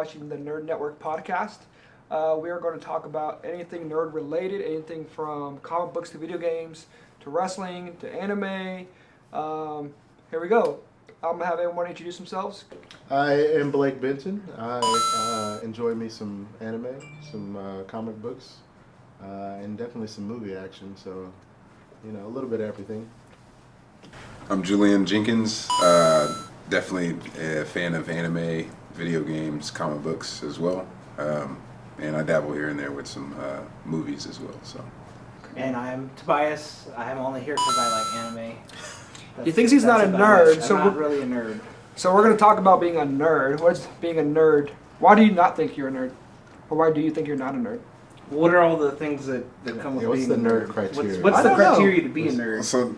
watching the Nerd Network podcast. We are going to talk about anything nerd related, anything from comic books to video games to wrestling to anime. Here we go. I'm going to have everyone introduce themselves. I am Blake Benton. I enjoy me some anime, some comic books, and definitely some movie action. So, a little bit of everything. I'm Julian Jenkins. Definitely a fan of anime, video games, comic books as well. And I dabble here and there with some movies as well. So. And I'm Tobias. I'm only here because I like anime. He thinks he's not a nerd, so I'm not really a nerd. So we're going to talk about being a nerd. What's being a nerd? Why do you not think you're a nerd? Or why do you think you're not a nerd? What are all the things that come with what's being the a nerd criteria? What's the I don't know. criteria to be a nerd? So,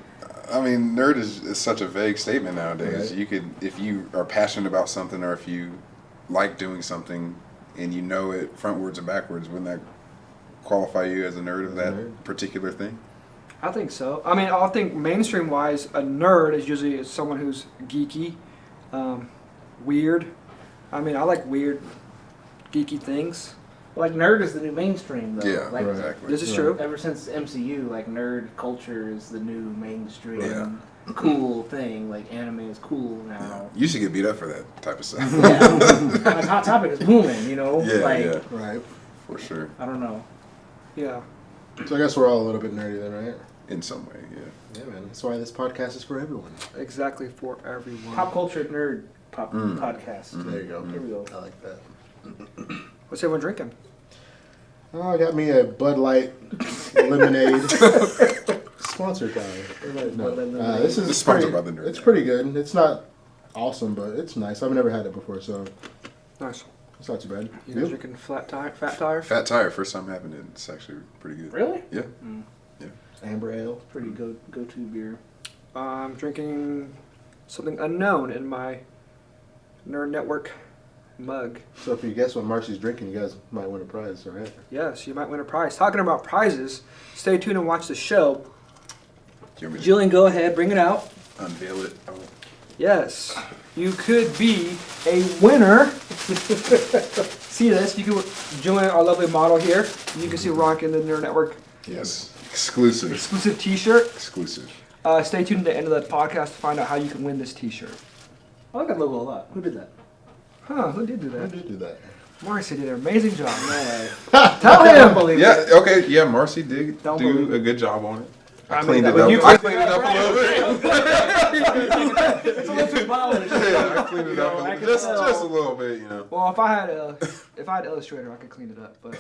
nerd is such a vague statement nowadays. Right. You could, if you are passionate about something or if you like doing something and you know it frontwards and backwards, wouldn't that qualify you as a nerd of that particular thing? I think so. I think mainstream-wise, a nerd is usually someone who's geeky, weird. I like weird, geeky things. Like nerd is the new mainstream, though. Yeah, like, exactly. This is true. Ever since MCU, like nerd culture is the new mainstream, Yeah. cool thing. Like anime is cool now. You should get beat up for that type of stuff. Yeah, like Hot Topic is booming. Yeah, like yeah, Right. for sure. I don't know. Yeah. So I guess we're all a little bit nerdy then, right? In some way, yeah. Yeah, man. That's why this podcast is for everyone. Exactly, for everyone. Pop culture nerd podcast. There you go. Here we go. I like that. What's everyone drinking? Oh, I got me a Bud Light lemonade. Sponsored by. No. This is It's sponsored pretty- by the Nerd It's Network. pretty good. It's not awesome, but it's nice. I've never had it before, so Nice. it's not too bad. You guys drinking fat tire? Fat Tire, first time having it. It's actually pretty good. Really? Yeah. Amber Ale. Pretty go-to beer. I'm drinking something unknown in my Nerd Network mug. So if you guess what Marcy's drinking, you guys might win a prize, all right? Yes, you might win a prize. Talking about prizes, stay tuned and watch the show. Do you want me to Jillian, go ahead, bring it out. unveil it? Oh. Yes, you could be a winner. See this? You could join our lovely model here. You can see rocking the Nerd Network Yes. Exclusive. exclusive T-shirt. Exclusive. Stay tuned to the end of that podcast to find out how you can win this T-shirt. I like that logo a lot. Who did that? Huh? Who did do I that? did do that. Marcy did an amazing job. No way. Tell him. believe Yeah, okay, yeah, Marcy did Don't do believe a good job on it. I I mean, cleaned it when up. you- I cleaned it up a little bit. It's a little too polished. Yeah, I cleaned it I up can just tell. a little bit. Well, if I had Illustrator, I could clean it up, but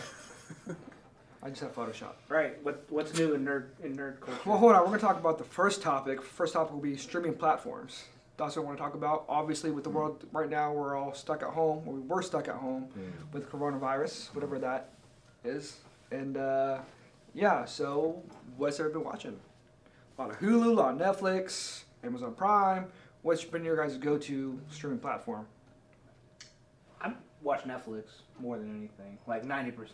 I just have Photoshop. Right. What's new in nerd culture? Well, hold on. We're gonna talk about the first topic. First topic will be streaming platforms. That's what I want to talk about. Obviously, with the world right now, we're all stuck at home. Or we were stuck at home with coronavirus, whatever that is. And yeah, so what's everybody been watching? A lot of Hulu, a lot of Netflix, Amazon Prime. What's been your guys' go-to streaming platform? I watch Netflix more than anything, like 90%.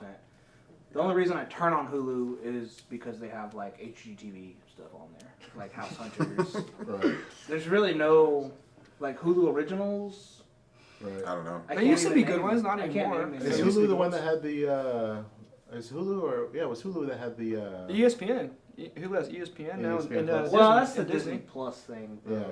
The only reason I turn on Hulu is because they have like HGTV stuff on there, like House Hunters. Right. There's really no like Hulu originals. Right. I don't know. I There can't used to even be good name ones, them. not I can't anymore. name Is them. Hulu the one that had the? Is Hulu or it was Hulu that had the? ESPN. Hulu has ESPN now, ESPN and Plus. Well, that's the and Disney Plus thing. Yeah, though.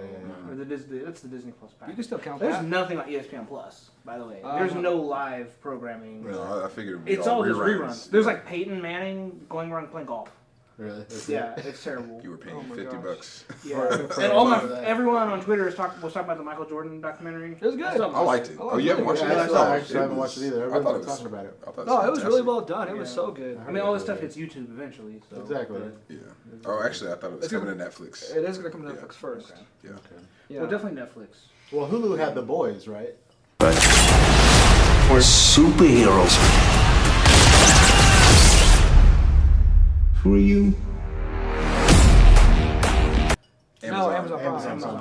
yeah. Or the Disney. That's the Disney Plus pack. You can still count There's that. nothing like ESPN Plus, by the way. Uh-huh. There's no live programming. No, I figured it'd be It's all just reruns. reruns. There's like Peyton Manning going around playing golf. Really? That's Yeah, it? it's terrible. You were paying Oh my $50. gosh. Yeah, For and all that. everyone on Twitter was talking about the Michael Jordan documentary. It was good. Still- I liked it. Oh, Oh, you haven't really? watched Yeah, it? I Oh, actually haven't watched it either. I thought Everyone's it was talking about it. I thought No, it was really fantastic. well done. It was Yeah. so good. I mean, all this stuff hits YouTube eventually. So. Exactly. Yeah. Oh, actually, I thought it was It's coming gonna- to Netflix. It is going to come to Yeah. Netflix first. Okay. Yeah. Okay. Yeah. Well, definitely Netflix. Well, Hulu had The Boys, right? We're superheroes. For you. No, Amazon Prime. Amazon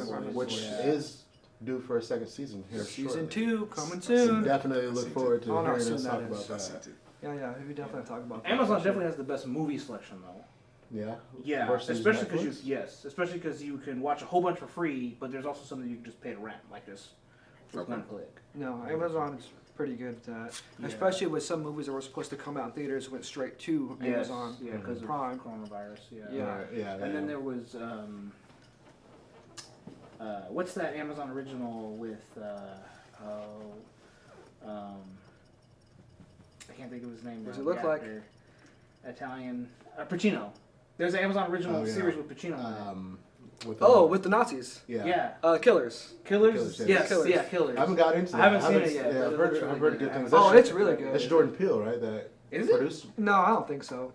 Prime. Which Yeah. is due for a second season here Season shortly. 2 coming So soon. definitely look forward to Oh, no, hearing soon us that talk is. about I that. sent it. Yeah, we definitely have to talk about that. Amazon definitely has the best movie selection though. Yeah. Yeah, Versus especially Netflix? because you can watch a whole bunch for free, but there's also something you can just pay to rent, like this with Okay. one click. No, Amazon is pretty good at that. Yeah. Especially with some movies that were supposed to come out in theaters went straight to Amazon. Yeah, because of Prime. coronavirus. Yeah. Yeah. Yeah. And then there was what's that Amazon original with I can't think of his name. What does now, it look the like? actor. Italian Pacino. There's an Amazon original Oh, yeah. series with Pacino. in it. With the Nazis. Yeah. Killers. Killers. Killers, yeah. Yes, Killers. yeah, Killers. I haven't got into that. I haven't seen it yet, Yeah, but I've it heard, looks I've really heard good. good things. Oh, That's- it's really good. That's Jordan Peele, right? That Is it? produced. No, I don't think so.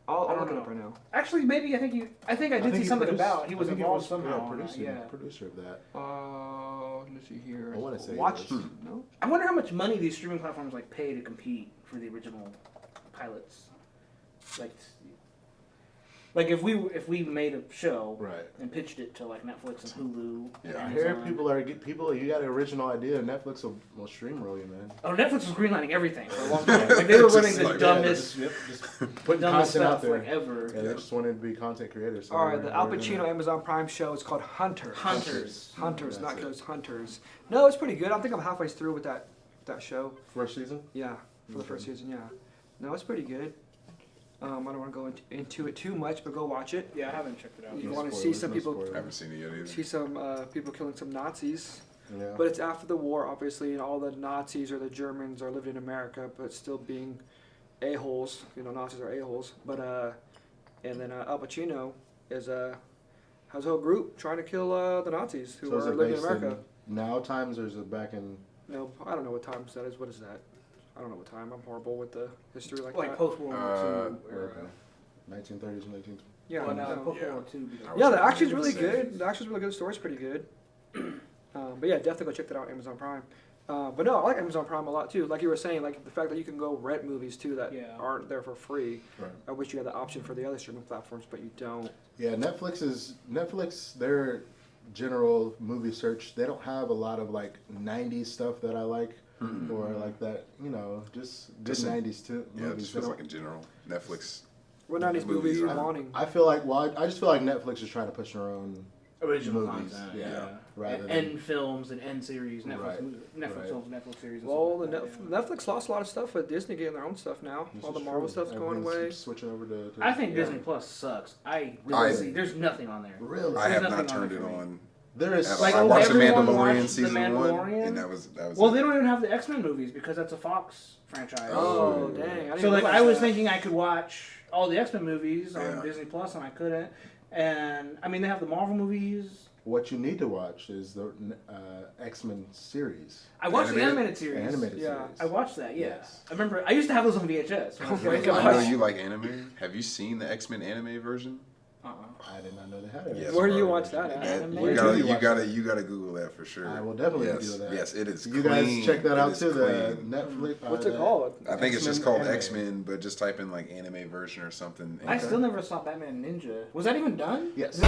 I'll I don't look it up know. right now. Actually, maybe I think I did see he something produced- about. He was I think involved somehow. Yeah, on that, yeah. producer of that. Let me see here. I wanna say it Watch. was. No. I wonder how much money these streaming platforms like pay to compete for the original pilots. Like if we made a show Right. and pitched it to like Netflix and Hulu. And Yeah. I hear Amazon. people. You got an original idea, Netflix will stream roll you, man. Oh, Netflix was greenlighting everything for a long time. Like they were Just running the like- dumbest, Just putting dumbest content out stuff there. like ever. Yeah, they just wanted to be content creators. So All right, they the were Al gonna- Pacino Amazon Prime show is called Hunters. Hunters. Hunters, That's not it. Killers. Hunters. No, it's pretty good. I think I'm halfway through with that show. First season. Yeah, for the first season. Yeah. No, it's pretty good. I don't want to go into it too much, but go watch it. Yeah, I haven't checked it out. You No want to see spoilers, some no people spoilers. I haven't seen it yet either. see some people killing some Nazis. Yeah. But it's after the war, obviously, and all the Nazis or the Germans are living in America, but still being a-holes. You know, Nazis are a-holes. But and then Al Pacino is has a whole group trying to kill the Nazis who So is are it living in based America. in now times or is it back in? No, I don't know what times that is. What is that? I don't know what time. I'm horrible with the history like Like that. post World War II era. 1930s, 1920s. Yeah, Well, no, no. post Yeah. World War II. I was Yeah, the thinking action's the really same. good. The action's really good. The story's pretty good. But yeah, definitely go check that out on Amazon Prime. But no, I like Amazon Prime a lot too. Like you were saying, like the fact that you can go rent movies too that Yeah. aren't there for free. Right. I wish you had the option for the other streaming platforms, but you don't. Yeah, Netflix. Their general movie search. They don't have a lot of like '90s stuff that I like, or like that. You know, just good Just in- '90s too. Yeah, it movies. just They feels don't- like in general, Netflix. What 90s movie Movies are you are- wanting? I feel like I just feel like Netflix is trying to push their own Original movies. content. Yeah. Rather And than end films and end series. Netflix, Right. Netflix Right. films, Netflix series. And Well, stuff the like that, yeah. Netflix lost a lot of stuff with Disney getting their own stuff now. This All the is Marvel true. stuff's going Everyone's away. Switching over to I think yeah. Disney Plus sucks. I I- see. There's nothing on there. Really, I have nothing not on turned there it for me. on. there is Like, Like, I watched The everyone Mandalorian watched The season one, Mandalorian? and that was Well, it. they don't even have the X-Men movies because that's a Fox franchise. Oh, Oh. dang. I didn't So like realize I was that. thinking I could watch all the X-Men movies on Yeah. Disney Plus and I couldn't. And I mean they have the Marvel movies. what you need to watch is the X-Men series, I watched the Animated? animated series. animated Yeah. series. I watched that. Yeah. Yes. I remember I used to have those on VHS. when I was Oh my growing up. gosh. I know you like anime. Have you seen the X-Men anime version? I did not know they had it. Yes, Where do you bro. watch that at? That- Anime? you Where gotta, do you you watch gotta, that? you gotta Google that for sure. I will definitely yes, do that. Yes, it is. You clean. guys check that It out is too. The clean. Netflix. What's it called? I think it's just X-Men called anime. X-Men, but just type in like anime version or something. I still never saw Batman Ninja. Was that even done? Yes.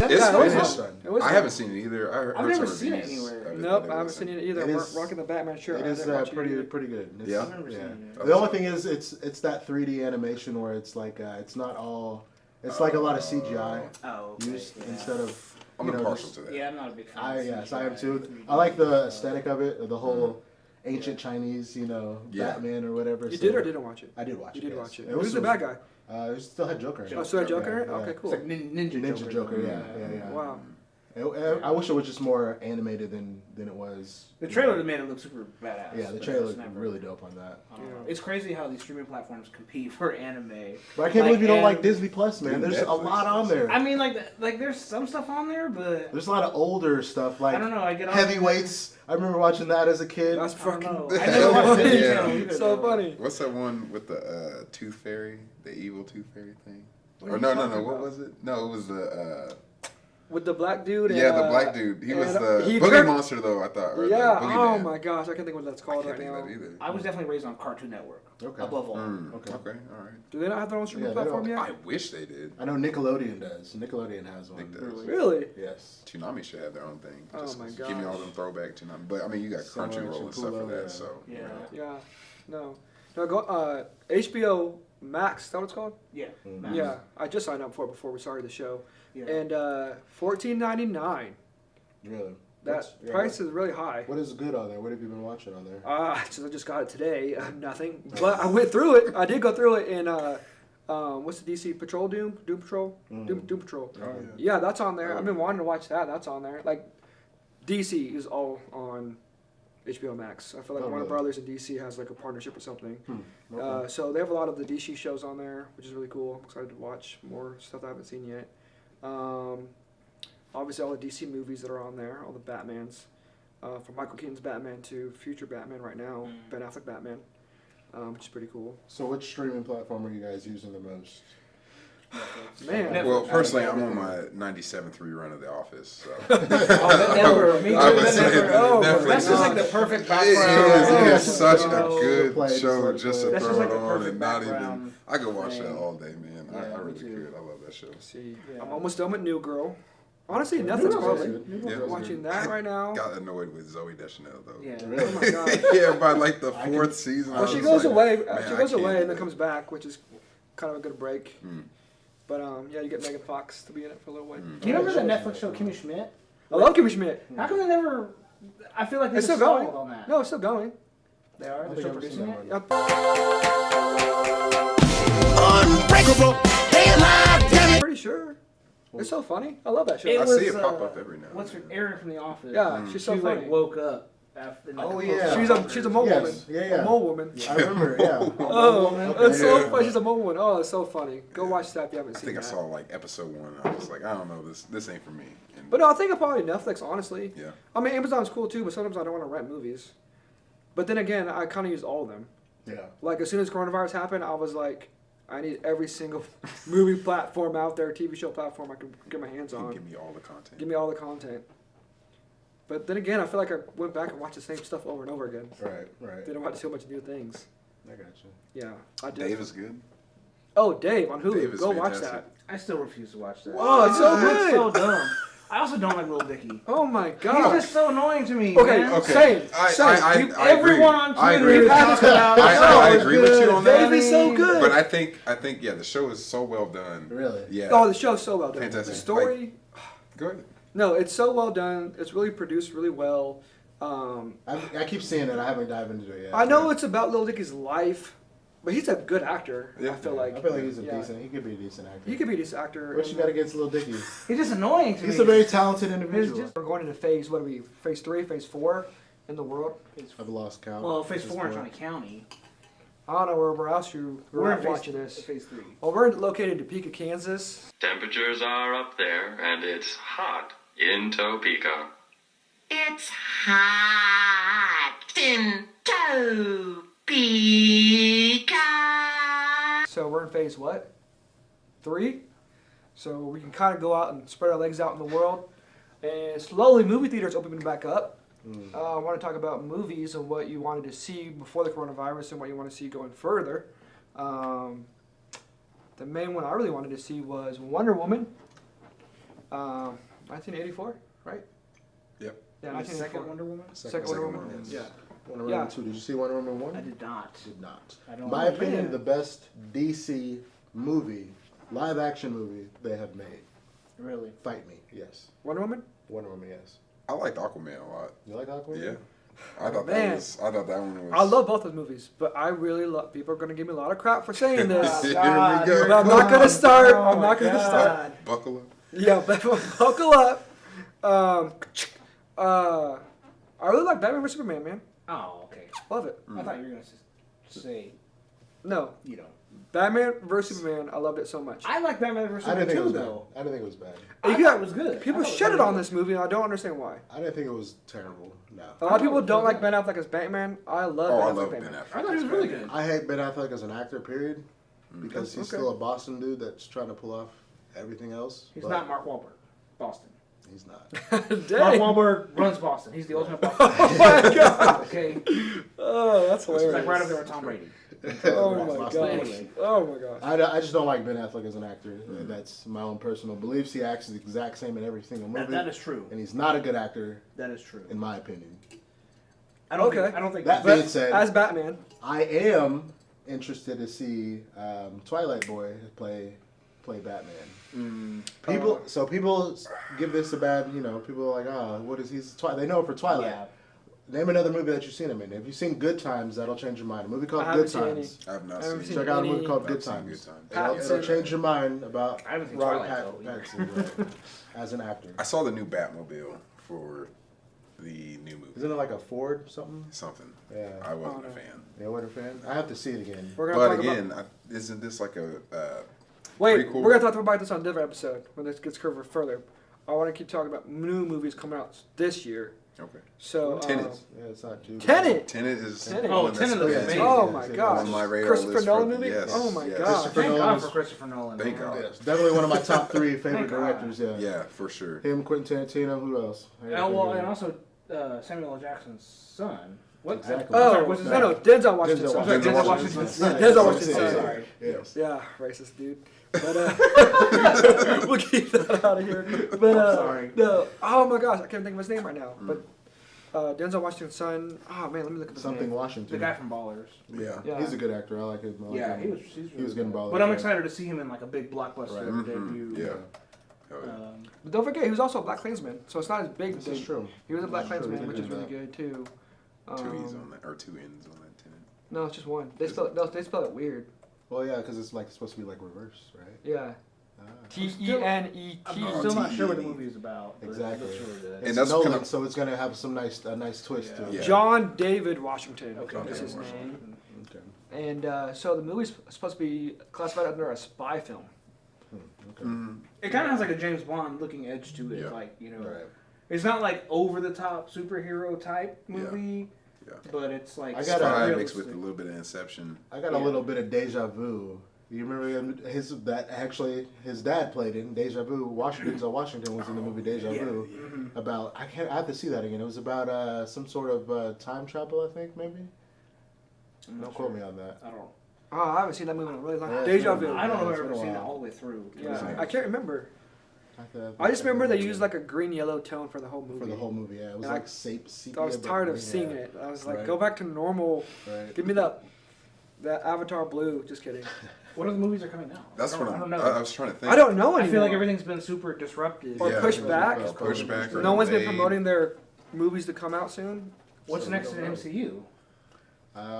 It's Yeah, it was finished. fun. It was I fun. haven't seen it either. I heard I've never some seen it reviews anywhere. of it, Nope, but I haven't wasn't- seen it either. It I'm is- rocking the Batman shirt. It I is didn't watch it pretty either. pretty good. It's, Yeah? I've never seen it. The only thing is it's that 3D animation where it's like it's not all. It's like a lot of CGI Oh, okay, used yeah. instead of. I'm you know, impartial just- to that. Yeah, I'm not a big fan. I of yes, CGI, I am too. 3D. I like the aesthetic of it, the whole ancient Chinese, Yeah. Batman or whatever. You so- did or didn't watch it? I did watch You it. did yes. watch it. was Who's the some- bad guy? It still had Joker. in it. Oh, still had Joker? Yeah, Okay, yeah. cool. It's like Ninja Joker, yeah. Wow. I wish it was just more animated than it was. The trailer made it look super badass. Yeah, the but trailer it's looked never- really dope on that. I don't know. It's crazy how these streaming platforms compete for anime. But I can't believe you don't and- like Disney Plus, man. Dude, There's a Netflix lot on is- there. I mean, like there's some stuff on there, but There's a lot of older stuff, like I don't know. I get on Heavyweights. I remember watching that as a kid. That's I don't fucking know. I never watched the Yeah. channel either. so though. funny. What's that one with the Tooth Fairy, the evil Tooth Fairy thing? What are Or you no, talking what about? was it? No, it was the With the black dude. yeah, and, the black dude. He was and, the he Boogie turned- Monster though. I thought. Or the Yeah. Boogeyman. Oh my gosh, I can't think what that's I called can't right think of now. that either. I was definitely raised on Cartoon Network Okay. above all. Okay. Okay, all right. Do they not have their own streaming Yeah, they platform don't. yet? I wish they did. I know Nickelodeon does. Nickelodeon has Think one. does. Really? Yes. Toonami should have their own thing. Oh Just my Give me all gosh. them throwback Toonami. But I mean, you got Summer Crunchyroll and stuff for Chimpula, that. yeah. So Yeah. Yeah. No. No. Go. HBO Max, is that what it's called? Yeah. Mm. Max. Yeah, I just signed up for it before we started the show. Yeah. And $14.99. Really? That Yeah, price is really high. What is good on there? What have you been watching on there? So I just got it today. Nothing. But I went through it. I did go through it in, what's the DC Patrol Doom? Doom Patrol? Doom Patrol. Oh, Yeah, that's on there. I've been wanting to watch that. That's on there. Like, DC is all on HBO Max. I feel like Oh, Warner really? Brothers and DC has like a partnership or something. Okay. So they have a lot of the DC shows on there, which is really cool. I'm excited to watch more stuff that I haven't seen yet. Obviously, all the DC movies that are on there, all the Batmans, from Michael Keaton's Batman to future Batman right now, Ben Affleck Batman, which is pretty cool. So which streaming platform are you guys using the most? Man, Well, personally, I'm on my 97th rerun of The Office. So. Never. Me too. I would That say never. Oh, Netflix that's just like the is- perfect It background. is such a Oh. good Play it, show play it, just play to it. That's throw just like it the on perfect and not even. background I could watch thing. that all day, man. Yeah, I me really too. could. I love that show. see, Yeah. I'm almost done with New Girl. Honestly, New Netflix Girl's probably. good. New Girl's Yeah. good. Watching that right now. Got annoyed with Zoe Deschanel though. Yeah. Oh my god. Yeah, by like the I can- fourth season. I Well, she was goes like, away. man, She I goes can't away do and then that. comes back, which is kind of a good break. Mm. But yeah, you get Megan Fox to be in it for a little while. Do you remember the Netflix show Kimmy Schmidt? I love Kimmy Schmidt. How come they never? I feel like they It's just still going. stalled on that. No, it's still going. They are. I They're think still I've producing seen it. that Yeah, Unbreakable. They alive, damn it. I'm pretty sure. It's so funny. I love that show. It I was, see it pop up every now and What's her then. Erin from The Office? Yeah, she's so she funny. like woke up after. Like, Oh, a yeah. She's a mole Yes. woman. Yeah, yeah. A mole woman. I remember, yeah. Oh, Okay. it's so Yeah. funny. She's a mole woman. Oh, it's so funny. Go watch that if you haven't I seen think I that. saw like episode 1. And I was like, I don't know, this ain't for me. And, But no, I think it's probably Netflix, honestly. yeah. I mean, Amazon's cool too, but sometimes I don't want to rent movies. But then again, I kind of use all of them. Yeah. Like, as soon as coronavirus happened, I was like, I need every single movie platform out there, TV show platform I can get my hands You can on. give me all the content. Give me all the content. But then again, I feel like I went back and watched the same stuff over and over again. Right. Didn't watch so much new things. I got you. Yeah, I did. Dave is good. Oh, Dave on Hulu. Dave is Go watch fantastic. that. I still refuse to watch that. Oh, it's so It's good. so dumb. I also don't like Lil Dicky. Oh my He's god. just so annoying to me. Okay, man. Okay. same. I agree. Everyone on I Twitter agree. is talking about. I oh, agree with you on that. Dave is so good. But I think yeah, the show is so well done. Really? Yeah. Oh, the show's so well done. Fantastic. The story, Go ahead. no, it's so well done. It's really produced really well. I keep seeing it. I haven't dived into it yet. I know it's about Lil Dicky's life, but he's a good actor. Yeah. I feel like. I feel like he's a Yeah. decent. He could be a decent actor. He could be this actor. What you got against Lil Dicky? He's just annoying to me. He's a very talented individual. We're going into phase, what are we, phase 3, phase 4 in the world? I've lost count. Well, phase At this 4 in point. Johnny County. I don't know where else we're in phase, watching this. Phase 3. Well, we're located in Topeka, Kansas. Temperatures are up there, and it's hot in Topeka. It's hot in Topeka. So we're in phase what? 3? So we can kind of go out and spread our legs out in the world. And slowly movie theaters opening back up. I want to talk about movies and what you wanted to see before the coronavirus and what you want to see going further. The main one I really wanted to see was Wonder Woman. 1984, right? Yep. Yeah, The 1984. second Wonder Woman? Second Second Wonder one, Woman. yes. Yeah. Wonder Woman Yeah. 2. Did you see Wonder Woman 1? I did not. Did not. I don't My know. opinion, Man. the best DC movie, live action movie they have made. Really? Fight Me. Yes. Wonder Woman? Wonder Woman. Yes. I liked Aquaman a lot. You like Aquaman? Yeah. I thought Man. I thought that one was. I love both those movies, but I really love. People are going to give me a lot of crap for saying this. Here we God, go. But I'm not going to start. Oh I'm my not going to God. start. Buckle up. Yeah, but buckle up. I really like Batman vs Superman, man. Oh, okay. Love it. I thought you were going to say, No, you know. Batman vs Superman. I loved it so much. I like Batman vs. I didn't think it Superman was too, bad. though. I didn't think it was bad. I thought it was good. People I thought it was shitted really on good. this movie, and I don't understand why. I didn't think it was terrible. No. A lot of people don't like Ben Affleck as Batman. I love Oh, I Ben Affleck love as Ben Batman. Affleck. I thought he was really good. I hate Ben Affleck as an actor, period, because he's Okay. still a Boston dude that's trying to pull off everything else. He's but not Mark Wahlberg. Boston. He's not. Mark Dang. Wahlberg runs Boston. He's the ultimate Boston. Oh my god. Okay. Oh, that's He's hilarious. like right up there with Tom Brady. Oh my Boston. gosh. Anyway. Oh my gosh. I just don't like Ben Affleck as an actor. That's my own personal beliefs. He acts the exact same in every single movie. That is true. And he's not a good actor, That is true. in my opinion. I don't Okay. think. I don't think. That But being said, as Batman, I am interested to see Twilight Boy play Batman. People give this a bad, people are like, oh, what is he's Twilight? They know it for Twilight. Yeah. Name another movie that you've seen him in. If you've seen Good Times, that'll change your mind. A movie called I haven't Good seen any. Times. I've not I haven't seen seen Check out a movie any- called I've Good seen Times. Good Times. It'll change your mind about I haven't seen Robert Twilight, though, Pattinson right, as an actor. I saw the new Batmobile for the new movie. Isn't it like a Ford or something? Something. Yeah. I wasn't Oh, a no. fan. Yeah, what a fan. I have to see it again. We're gonna But talk again, about, isn't this like a wait, prequel? we're gonna talk about this on a different episode when this gets covered further. I want to keep talking about new movies coming out this year. Okay. So Tenet. Yeah, it's not too. Tenet. Tenet is Tenet. one Oh, that's Tenet looks been amazing. Oh my Yeah, gosh. on my radar Christopher list Nolan for, movie? yes, Oh my yes. god. Christopher Thank Nolan God is- for Christopher Nolan. Thank man. God. Yes, definitely one of my top 3 favorite Thank God. directors. Yeah. Yeah, for sure. Him, Quentin Tarantino. Who else? And, well, and also Samuel L. Jackson's son. What? Exactly. I'm Oh, sorry, what's his no, name? Denzel Washington. Denzel Sorry, Washington. Denzel Denzel Washington. Washington. Denzel Yeah, Washington. yeah, Sorry. Yes. Yeah, racist dude. But we'll keep that out of here. But sorry. no, oh my gosh, I can't think of his name right now. But Denzel Washington's son. Oh man, let me look at his Something name. Washington. The guy from Ballers. Yeah. Yeah. He's a good actor. I like him. I like Yeah, him. he's really He was getting good. Ballers. But I'm yeah. excited to see him in like a big blockbuster Right. debut. Yeah. Oh, yeah. But don't forget, he was also a Black Klansman, so it's not as big. This thing. is true. He was a Black This is true. Klansman, He which did is do really that. good too. Two E's on that, or 2 N's on that Tenet. No, it's just one. They spell it weird. Well, yeah, because it's like supposed to be like reverse, right? Yeah. Ah. T-E-N-E-T. I'm still not sure what the T-E-N-E. movie is about. But Exactly. It looks really good. It's And that's Nolan, kinda- so it's gonna have some nice twist to it. Yeah. John David Washington Okay. is his David name. Okay. And so the movie's supposed to be classified under a spy film. Okay. Mm, It kind of has like a James Bond looking edge to it. Yeah. Like, Right. it's not like over the top superhero type movie, Yeah. but it's like I got Spy a- mixed with a realistic. little bit of Inception. I got Yeah. a little bit of deja vu. You remember his dad played in Deja Vu. Denzel Washington was in the movie Deja Yeah. Vu. About I have to see that again. It was about some sort of time travel, I think maybe. I'm Don't not quote sure. me on that. I don't. Oh, I haven't seen that movie in a really long Yeah, time. it's Deja been a Vu. while. I don't know if it's I've ever been a seen it while. all the way through. Yeah, I can't remember. I just remember they used like a green yellow tone for the whole movie. for the whole movie. Yeah, it was And like sepia. I was tired but of seeing it. I was like, Right. go back to normal. Right. Give me that Avatar blue. Just kidding. What other movies are coming out? That's I what don't, I don't know. I was trying to think. I don't know I anymore. feel like everything's been super disruptive. Or Yeah. pushed back. Push back or No one's been delayed. promoting their movies to come out soon. What's So next we in don't MCU?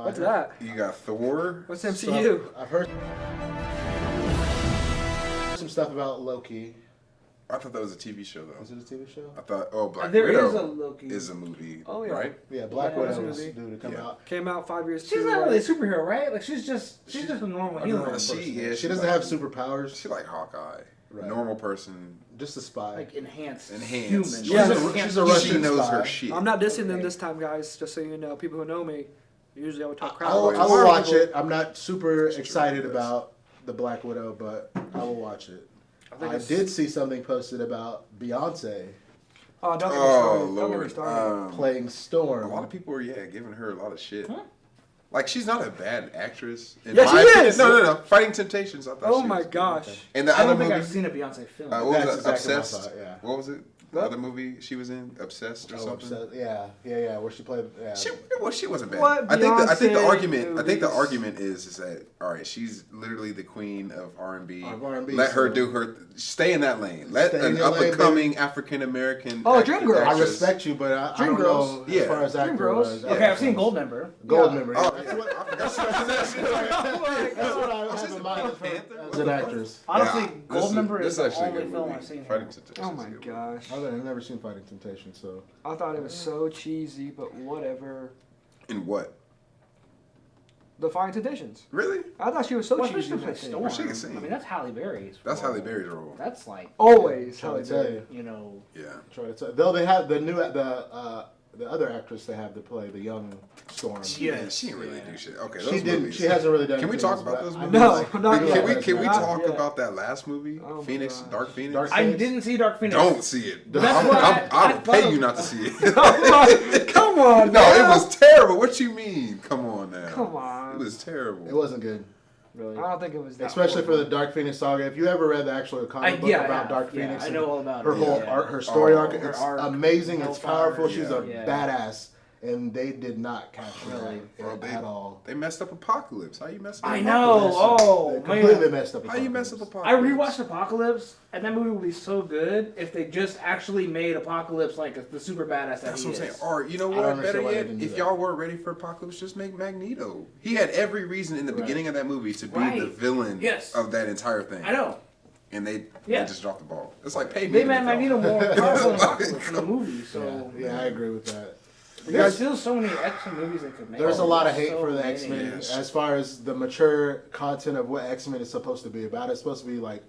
What's that? You got Thor. What's So MCU? I've heard some stuff about Loki. I thought that was a TV show though. Is it a TV show? I thought Black There Widow is a Loki. is a movie. Oh, yeah. Right? Yeah, Black Yeah, Widow that's is a due movie. to come Yeah. out. Came out 5 years. She's too not really a late. superhero, right? Like she's just a normal human. She doesn't have superpowers. She like Hawkeye. Right. Normal person. Just a spy. Like enhanced. Enhanced. Human. Yeah. She's a Russian She knows spy. her shit. I'm not dissing them Okay. this time, guys. Just so you know, people who know me, usually I would talk crap. I will, about I will Marvel watch people. it. I'm not super excited yes. about the Black Widow, but I will watch it. think I it's- did see something posted about Beyonce Oh, don't get me Oh started. Don't get me Lord. started. playing A Storm. lot of people are giving her a lot of shit. Like she's not a bad actress. In Yeah, my she opinion. is. No. Fighting Temptations. I thought Oh she my was good. gosh. And the I other don't think movie. I've seen a Beyonce film. What was That's it? exactly what I Obsessed. thought, yeah. What was it? The other movie she was in, Obsessed or Oh, something. upset. Yeah, where she played. Yeah. She wasn't bad. What I think the Beyonce argument movies? is that all right, she's literally the queen of R&B. Of R&B, Let her so- do her. Stay in that lane. Let Stay in an your up lane, and coming African American. Oh, Dreamgirls. I respect you, but I don't know Dreamgirls. as Yeah. far as actor Dreamgirls. was. Okay, I've seen Goldmember. Goldmember. Oh, Yeah. that's what I forgot. That's what I have in mind as an actress. Honestly, Yeah, Goldmember this is the actually a only good film movie. I've seen. Fighting Temptations Oh is my a good gosh. I've never seen Fighting Temptation, so I thought it was so cheesy, but whatever. movie. In what? The Fine Temptations. Really? I thought she was so Well, cheesy. especially in to that play thing. Storm. Well, she can sing. I mean, that's Halle Berry's. That's role. Halle Berry's role. That's like, Always. trying Halle to tell Berry. you. you know, Yeah. Try to though they have the other actress they have to play the young Storm. She didn't really do shit. Okay, those She didn't. movies. She hasn't really done. Can we things, talk about but those I movies? know, No, like, not people yet. like Can we Not talk yet. about that last movie, Oh my Phoenix, gosh. Dark Phoenix? Dark I Phoenix? didn't see Dark Phoenix. Don't see it. That's why I I will pay thought- you not to see it. Come on. No, it now. was terrible. What you mean? Come on now. Come on. It was terrible. It wasn't good, really. I don't think it was that. Especially for horrible. the Dark Phoenix saga. If you ever read the actual comic book about Dark yeah, Phoenix, I know all about her it. whole yeah. art, her story Oh, arc, her it's arc, amazing. It's Hellfire, powerful. She's a yeah. badass. and they did not capture Bro, that at all. They messed up Apocalypse. How you mess up I Apocalypse? know. Oh They completely man. messed up. How you mess up Apocalypse. I Apocalypse? rewatched Apocalypse, and that movie would be so good if they just actually made Apocalypse like the super badass that That's he what I'm is. saying. Or you know I don't what? understand Better why they yet, didn't do if that. y'all weren't ready for Apocalypse, just make Magneto. He had every reason in the Right. beginning of that movie to be Right. the villain Yes. of that entire thing. I know. And they Yeah. just dropped the ball. It's like pay me. They to made make Magneto y'all. more powerful than Apocalypse in the movie, so Yeah, I agree with that. there's still so many X-Men movies they could make. There's a lot of hate So for the many. X-Men Yes. as far as the mature content of what X-Men is supposed to be about. It's supposed to be like,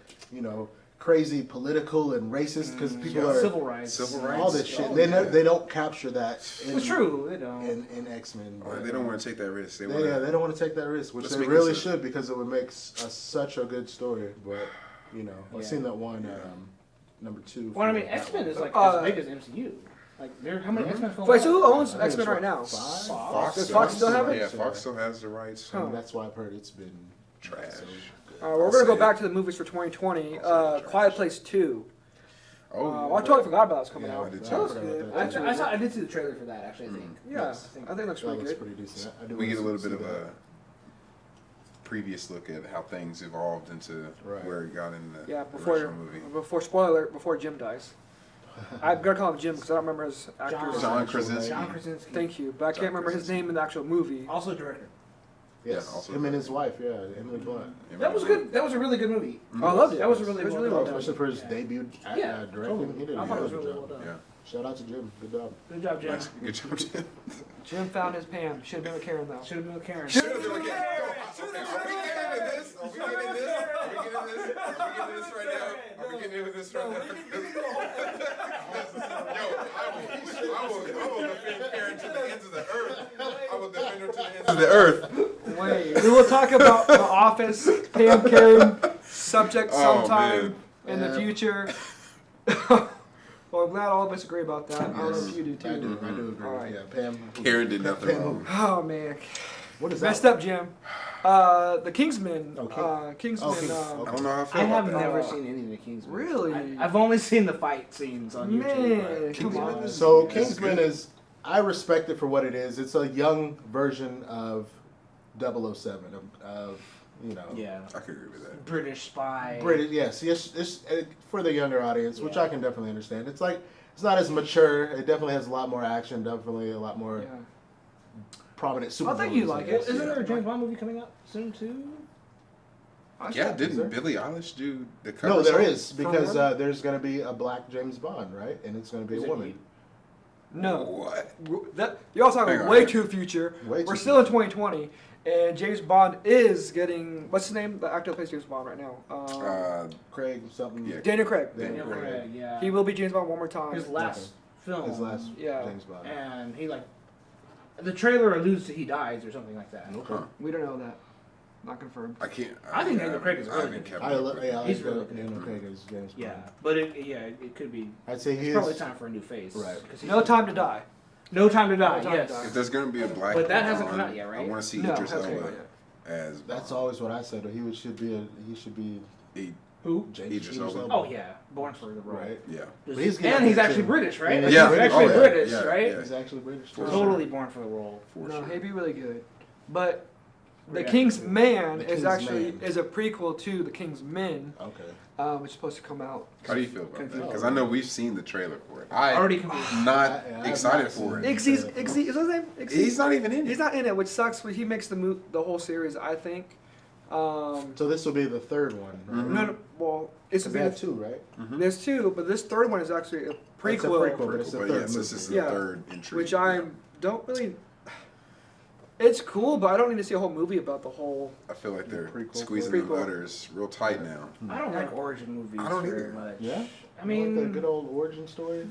crazy political and racist because people are Civil rights. Civil rights. all this shit. Oh, They yeah. they don't capture that. In, It's true. They don't. in X-Men. Or they don't want to take that risk. They They, want yeah, they don't want to take that risk, which Let's they make really this a- should because it would make such a good story. But I've seen that one number 2. Well, I mean, for that X-Men one. is like Uh, as big as MCU. Like, how many X-Men films? Wait, so who are owns I think X-Men it's right now? what, 5? Fox. Does Fox still have it? Yeah, Fox still has the rights. I mean, that's why I've heard it's been Trash. so We're gonna go back to the movies for 2020. Quiet Place 2. Oh, I totally forgot about that was coming Yeah, I out. did That too. was I forgot good. about that. Actually, I did see the trailer for that. Actually, I think. yeah, I think I think it looks That pretty looks good. pretty decent. I do we get a wanna little bit see of that. a previous look at how things evolved into Right. where it got in the Yeah, original movie. before spoiler alert, before Jim dies. I'm gonna call him Jim because I don't remember his actor's John name. Krasinski. John Krasinski. Thank you, but I John can't remember his Krasinski. name in the actual movie. Also director. Yes, Yeah, also him and his wife, Emily Blunt. That was good. That was a really good movie. Oh, I loved it. That was a really, It was well really done. well done. Especially for his Yeah. debut Yeah, directing. totally. He did a I thought it was good really job. well done. Yeah. Shout out to Jim. Good job. Good job, Jim. Nice. Good job, Jim. Jim found his Pam. Should have been with Karen though. Should have been with Karen. Are we getting into this? Are we getting into this? Are we getting into this? Are we getting into this right now? Are we getting into this right now? Yo, I will defend Karen to the ends of the earth. I will defend her to the ends of the earth. Wait, we will talk about The Office, Pam Karen subject Oh, sometime man. in the Yeah. future. Well, I'm glad all of us agree about that. I don't know if you do I too. do agree. Alright. Yeah, Pam. Karen did nothing Pam wrong. Oh man, What is messed that? up, Jim. The Kingsman. Okay. Kingsman. Okay. I don't know how I feel I about have that. never seen any of the Kingsmen. Really? I've only seen the fight scenes on YouTube. Man, come on. So That's Kingsman good. is, I respect it for what it is. It's a young version of 007, of Yeah. I could agree with that. British spy. British. Yes, it's for the younger audience, which Yeah. I can definitely understand. It's like it's not as mature. It definitely has a lot more action. Definitely a lot more Yeah. prominent super. I think you villains, like I it. guess. Isn't there a James Bond movie coming out soon too? Yeah, Is didn't there? Billie Eilish do the cover No, there song? is because one? there's going to be a black James Bond, right? And it's going to be Is a it woman. you? No. What? That y'all talking Hang on, way hang on. too future. Way We're too still in future. 2020, and James Bond is getting what's his name? The actor that plays James Bond right now. Craig something. Yeah. Daniel Craig. Daniel Daniel Craig. Craig, yeah. He will be James Bond one more time. His last film. His last Yeah. James Bond. And he the trailer alludes to he dies or something like that. Okay. Huh. We don't know that. Not confirmed. I can't. I think Daniel Craig is I really haven't good. kept I up like with it. He's really good. Daniel Craig as James Bond. Yeah, but it could be. I'd say It's he probably is. time for a new face. Right. 'Cause he's- No Time to Die. No time to die. No Time to Yes. Die. If there's gonna be a black, But that hasn't Bond, come out yet, right? I want to see No, Idris hasn't Elba come out as. That's Bond. always what I said. He should be He- Who? James Idris Elba. Oh yeah, born for the role. Right. yeah. But he's getting And up he's there, actually too. British, right? Yeah. Yeah. He's actually Oh, yeah. British, Yeah. right? Yeah. He's actually British. For too. sure. Totally born for the role. For No, sure. he'd be really good. But The Yeah. King's Man The is King's actually Man. is a prequel to The King's Men, Okay. which is supposed to come out. How do you feel about that? Confused. Because I know we've seen the trailer for it. I Already confused. not I have excited not for seen it. it. Ixie's is his name? Ixie? He's not even in He's it. not in it, which sucks. But he makes the whole series, I think. So this will be the third one. Right? Mhm. No, well, it's Because a they have two, right? There's two, but this third one is actually a It's a prequel, prequel, but it's the But third yes, this is movie. the Yeah. third entry. which I don't really. It's cool, but I don't need to see a whole movie about the whole. I feel like they're Prequel. squeezing the Prequel. udders real tight now. I don't like origin movies I don't very either. much. Yeah? I You mean, like the good old origin story.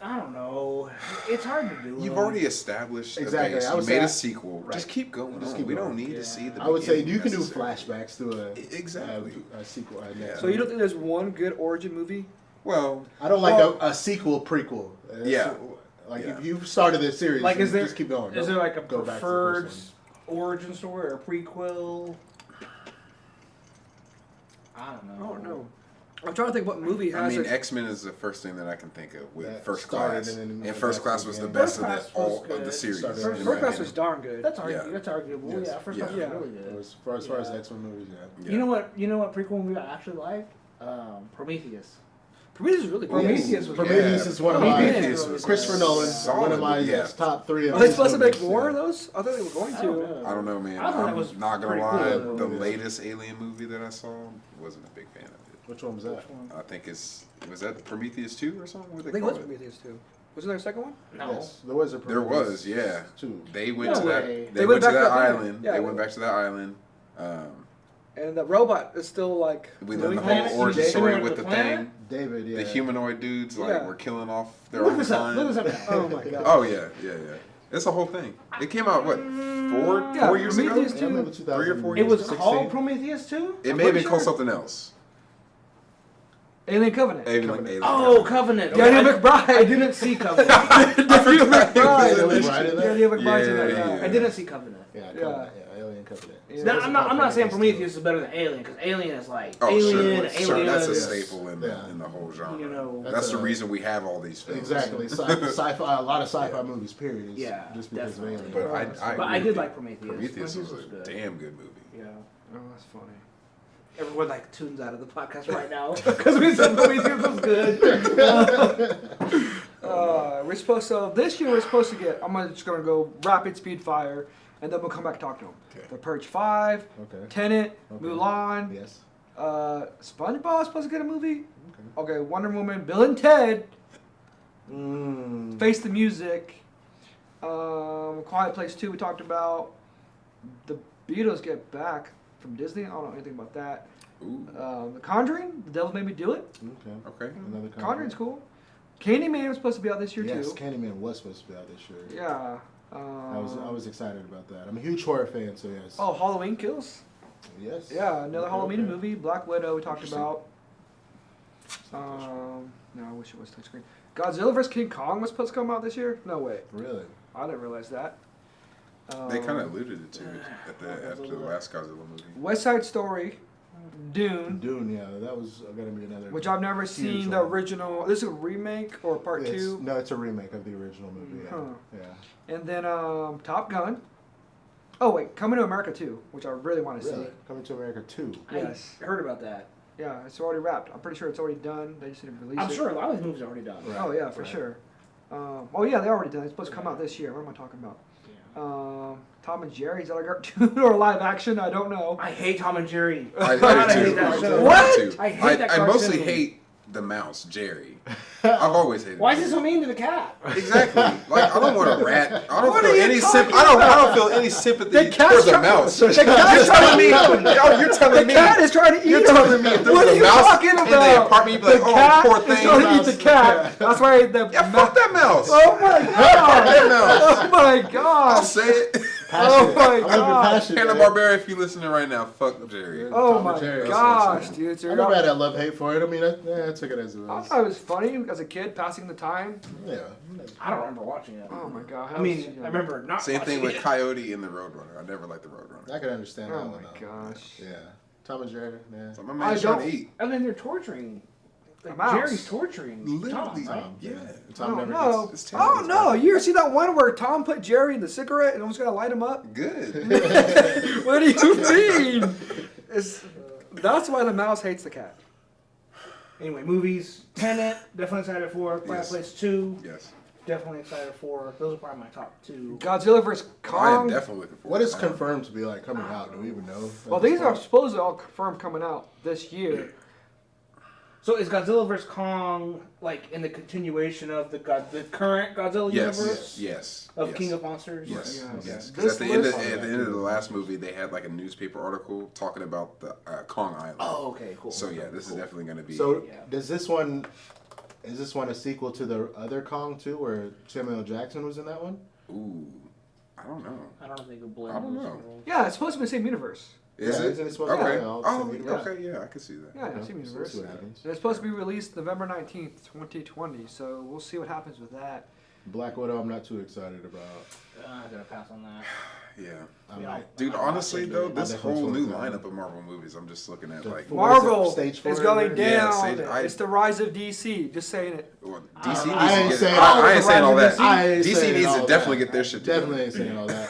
I don't know. It's hard to do. You've them. already established Exactly. a base. I You would made say a I- sequel. Right. Just keep going Just on. keep We don't going. need Yeah. to see the I would say beginning you can do necessarily. flashbacks to Exactly. a sequel. Yeah. So you don't think there's one good origin movie? Well, I don't like Well- a sequel prequel. Yeah. Like Yeah. if you've started this series, Like, is there just keep going. Is there like a Go back to the preferred first origin story or prequel? I don't I know. don't know. I'm trying to think what movie I has mean, it. X-Men is the first thing that I can think of with That First started Class. in And First Class was the First best of Class the, was all of the good. series. Started- in First my Class was opinion. darn good. That's Yeah. that's arguable. Yes. Yeah, first Yeah. class was Yeah. really good. As far as Yeah. X-Men movies, yeah. Yeah. You know what prequel movie I actually like? Prometheus. Prometheus is really cool. Prometheus was Prometheus Yeah. is one of Prometheus my was Christopher Nolan, solid, one of my yeah. top 3 of Are they his supposed to make movies, more yeah. of those? I thought they were going I don't to. know. I don't know, man. I thought that was I'm not gonna pretty lie. cool. The Yeah. latest Alien movie that I saw wasn't a big fan of it. Which one was that? I think was that Prometheus 2 or something? What I they think it call was it? Prometheus too. Wasn't there a second one? No. Yes, there was a There Prometheus was, yeah. 2. They went No to that. way. They went to back that to that island. yeah. They went back to that island. And the robot is still like. We learned the Planet- whole origin David story went with to the the planet? thing. David, yeah. The humanoid dudes like Yeah. were killing off their Look own this up. Look this kind. up now. Oh my god. Oh yeah. It's a whole thing. It came out what Yeah, 4 years ago? Prometheus Yeah, I remember 3 or 4 It was 2016. called Prometheus too? It may have been called something else. Alien Covenant. Alien. Oh, Covenant. Daniel Okay, McBride. I didn't see Covenant. Daniel McBride. Alien Right in there? Daniel McBride's in that, Yeah, yeah. I didn't see Covenant. Yeah, Yeah. Covenant, yeah, Alien Covenant. Yeah. Now, I'm not saying Prometheus Prometheus is better than Alien, because Alien is like Oh Alien, sure, Alien. that's a Yes. staple in Yeah. the whole genre. You know, That's the a- reason we have all these films. Exactly, sci-fi, a lot of sci-fi Yeah. movies, period. Yeah, just because definitely. of Alien. But I But I agree did with like you. Prometheus. Prometheus was was a good. damn good movie. Yeah. Oh, that's funny. Everyone like tunes out of the podcast right now because we said Prometheus was good. We're supposed to, this year we're supposed to get, just gonna go rapid speed fire, and then we'll come back and talk to them. Okay. The Purge 5, Okay. Tenet, Okay. Mulan, Yes. SpongeBob is supposed to get a movie. Okay, Wonder Woman, Bill and Ted, Face the Music, Quiet Place 2 we talked about, The Beatles get back from Disney, I don't know anything about that. Ooh. The Conjuring, The Devil Made Me Do It, Okay. Okay. Another Conjuring's cool. Candyman was supposed to be out this year Yes, too. Candyman was supposed to be out this year. Yeah. I was excited about that. I'm a huge horror fan, so yes. Oh, Halloween Kills. Yes. Yeah, another Okay, Halloween okay. movie. Black Widow we talked Interesting. about. No, I wish it was touchscreen. Godzilla vs King Kong was supposed to come out this year. No way. Really? I didn't realize that. They kind of alluded to it after the last Godzilla movie. West Side Story, Dune, Dune, yeah, that was gonna be another. which I've never huge seen the one. original. This is a remake or part It's- 2. No, it's a remake of the original movie. Yeah. Huh. Yeah. And then Top Gun. Oh wait, Coming to America 2, which I really want to Really? see. Coming to America 2. Yes. I heard about that. Yeah, it's already wrapped. I'm pretty sure it's already done. They just didn't release it. I'm sure a lot of these movies are already done. Right. Oh yeah, for Right. sure. Oh yeah, they already done. It's supposed to come out this year. What am I talking about? Tom and Jerry's that I got or live action? I don't know. I hate Tom and Jerry. I God, hate I it hate too. that show. What? I hate that I mostly cartoon. hate the mouse, Jerry. I've always hated. Why is Jerry. he so mean to the cat? Exactly. Like I don't want a rat. I don't What feel are you any talking I don't feel any sympathy The cat's for the trying- mouse. The cat's trying to eat him. Yo, you're telling The me. cat is trying to eat You're him. telling me if there What was are a you mouse talking in the about? apartment, you'd be like, The oh, cat poor is thing. trying to eat the cat. That's why the Yeah, fuck that mouse. Oh my god! That mouse. Oh my I'll god! say it. Oh my I'm god! passionate. Hanna-Barbera, if you're listening right now, fuck Jerry. Oh Tom my and Jerry. gosh, dude! I never had a love hate for it. I mean, I took it as it I was. thought it was funny as a kid, passing the time. Yeah. I don't remember watching it. Oh my god! I mean, I remember not Same thing with watching it. Coyote and the Roadrunner. I never liked the Roadrunner. I can understand Oh that my one. though. gosh! Yeah. Tom and Jerry. Yeah. So my man's I trying to don't- eat. I mean, they're torturing. A Like, mouse. Jerry's torturing Literally. Tom, right? Yeah. Tom Oh never no! it's Oh terrible. no! You ever see that one where Tom put Jerry in the cigarette and almost gonna light him up? Good. What do you mean? That's why the mouse hates the cat. Anyway, movies. Tenet, definitely excited for. Quiet Yes. Place 2, Yes. definitely excited for. Those are probably my top 2. Godzilla vs I am Kong. definitely looking forward What is to that. confirmed to be like coming out? Do we even know? Well, these are supposedly all confirmed coming out this year. So is Godzilla vs. Kong like in the continuation of the current Godzilla universe Yes. of yes. King of Monsters? Yes, Yes. yes. This Because at the end list- of the last movie, they had like a newspaper article talking about the Kong Island. Oh, okay, cool. So yeah, this is definitely going to be. So Yeah. does this one? Is this one a sequel to the other Kong too, where Samuel L. Jackson was in that one? Ooh, I don't know. I don't think a blend. I don't those know. worlds. Yeah, it's supposed to be the same universe. Is Yeah, it? isn't it supposed to Okay. be all the same universe? Okay. Yeah, I can see that. Yeah, Okay, same so we'll universe. see what happens. And it's supposed to be released November 19th, 2020. So we'll see what happens with that. Black Widow, I'm not too excited about. I'm gonna pass on that. Yeah. I Yeah. might- Dude, I might honestly watch it, though, dude. this I'll definitely whole new tune in. lineup of Marvel movies, I'm just looking at like. What Marvel is it, stage four is going already? down. Yeah, stage- It's the rise of DC. Just saying it. Well, DC I ain't needs to saying get. all I ain't saying all that. I ain't DC saying needs all to definitely that. get their shit Definitely together. ain't saying all that.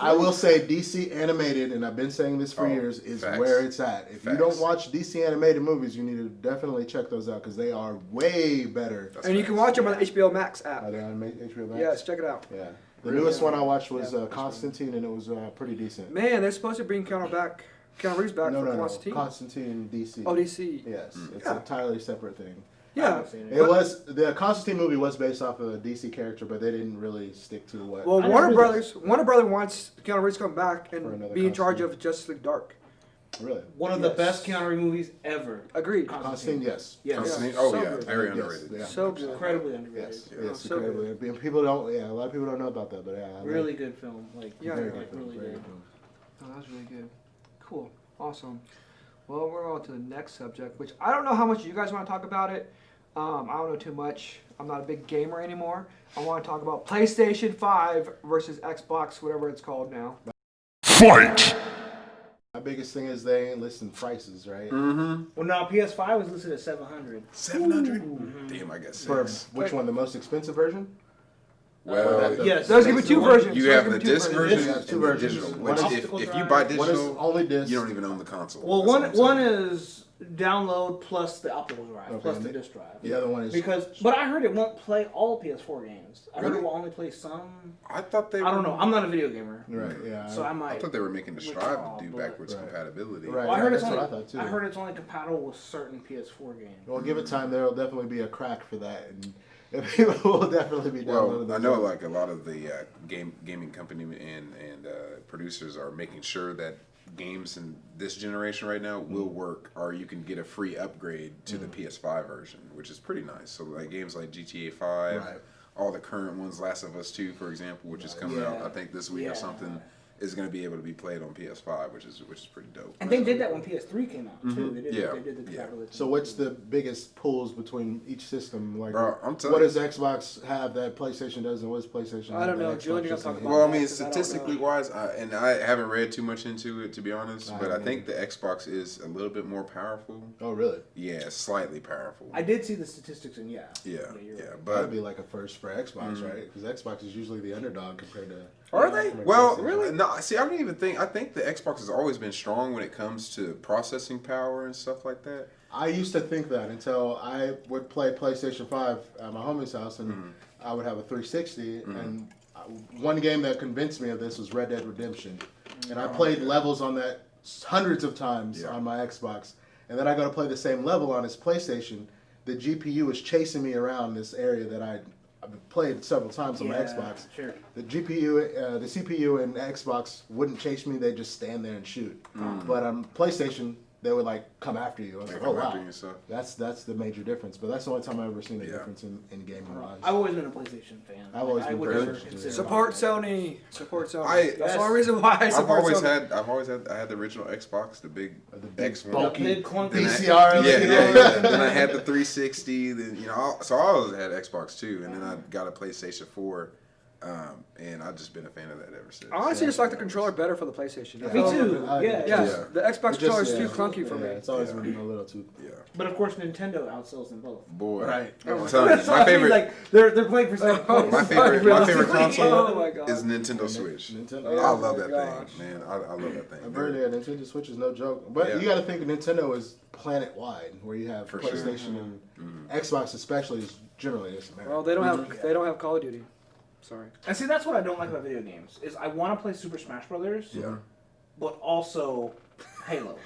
I will say DC animated, and I've been saying this for Oh, years, is facts. where it's at. If you Facts. don't watch DC animated movies, you need to definitely check those out because they are way better. That's And you can facts. watch them on the HBO Max app. Are they on HBO Max? Yes, check it out. Yeah. The newest one I watched was Yeah. Constantine, and it was pretty decent. Man, they're supposed to bring Keanu Reeves back No, for no, Constantine. Constantine DC. Oh, DC. Yes, it's Yeah. an entirely separate thing. I Yeah. haven't seen it. It was the Constantine movie was based off of a DC character, but they didn't really stick to what. Well, I Warner never knew Brothers wants Keanu Reeves to come back For and another be in charge Constantine. of Justice League Dark. Really, One of the Yes. best Keanu Reeves movies ever. Agreed. Constantine, yes. Yes. Constantine? Yeah, Oh so yeah, good. very Yes, underrated. yeah. So good. Incredibly underrated. Yes, Yeah, yes, so incredibly. People don't. Yeah, a lot of people don't know about that, but yeah, I Really good film. Like Yeah, very yeah, good like film, really very good. good film. Oh, that was really good. Cool. Awesome. Well, we're on to the next subject, which I don't know how much you guys want to talk about it. I don't know too much. I'm not a big gamer anymore. I want to talk about PlayStation 5 versus Xbox, whatever it's called now. Fight! My biggest thing is they ain't listing prices, right? Mm-hmm. Well, now PS5 was listed at 700. 700. Damn, I guess For six. which one? The most expensive version? Well, Yes. Those give me two versions. you Those have give the me two disc versions. version Yeah, two and the versions. digital. One Which, is- if Optical you drive. buy One is digital, only disc. you don't even own the console. Well, That's what I'm one saying. is download plus the optical drive Okay, plus and the the- disc drive. The other one is But I heard it won't play all PS4 games. I heard Really? it will only play some. I thought they. I don't know. I'm not a video gamer, right. Yeah. so I might. I thought they were making the strive withdraw, to do but- backwards Right. compatibility. Right. Well, I heard it's that's only. what I thought, too. I heard it's only compatible with certain PS4 games. Well, give it time. There'll definitely be a crack for that, and people will definitely be downloading. Well, I those know games. like a lot of the gaming company and producers are making sure that games in this generation right now will work, or you can get a free upgrade to the PS5 version, which is pretty nice. So like games like GTA 5, Right. all the current ones, Last of Us 2, for example, which is coming out Yeah. I think this week Yeah. or something, is going to be able to be played on PS5, which is pretty dope. And they did that when PS3 came out too. They did. Yeah. They did the Yeah. compatibility. So what's the biggest pulls between each system? Like, Bro, I'm telling what you. does Xbox have that PlayStation doesn't? What does PlayStation have I don't that know. Xbox Julian, you gotta doesn't talk have? about Well, I that, mean, 'cause I don't know. statistically wise, and I haven't read too much into it to be honest, I but I haven't think the Xbox is a little bit more powerful. Oh, really? Yeah, slightly powerful. I did see the statistics, and yeah. Yeah, you're yeah, right. but That'd be like a first for Xbox, right? Because Xbox is usually the underdog compared to. Are they? well, PlayStation. no. See, I don't even think. I think the Xbox has always been strong when it comes to processing power and stuff like that. I used to think that until I would play PlayStation 5 at my homie's house, and I would have a 360. And one game that convinced me of this was Red Dead Redemption, and I played levels on that hundreds of times Yeah. on my Xbox. And then I go to play the same level on his PlayStation. The GPU was chasing me around this area that I've played several times on my Yeah, Xbox. Sure. The GPU, the CPU and Xbox wouldn't chase me; they just stand there and shoot. But on PlayStation, they would like come after you. I was Like, like, oh come after wow, you and stuff. that's the major difference. But that's the only time I've ever seen a Yeah. difference in gaming wise. I've always been a PlayStation fan. I've always I been would very never PlayStation. consider Support buying Sony. Support Sony. I- That's the Yes. only reason why I I've support always Sony. I had the original Xbox, the big The big X1. bulky big clunky Then I- VCR. Yeah, you know? yeah. Then I had the 360. Then so I always had Xbox too, and then I got a PlayStation 4, and I've just been a fan of that ever since. I honestly just like the controller better for the PlayStation. I Yeah. Me feel- too. I- Yeah. Yes, Yeah. the Xbox It just- controller is yeah. too clunky for Yeah, me. it's always Yeah. been a little too. Yeah, But of course, Nintendo outsells them both. boy. Right. I'm Oh my telling you, So I my mean, favorite. like they're playing for second place. My favorite Realistically, console oh my God. is Nintendo Switch. Nintendo. Oh, I love my that gosh. thing, man. I love that thing. I've heard that Nintendo Switch is no joke, but Yeah. you got to think Nintendo is planet wide, where you have For sure. PlayStation and Xbox, especially is generally it's America. Well, they don't have Call of Duty. Sorry. And see, that's what I don't like about video games is I want to play Super Smash Brothers, Yeah. but also Halo,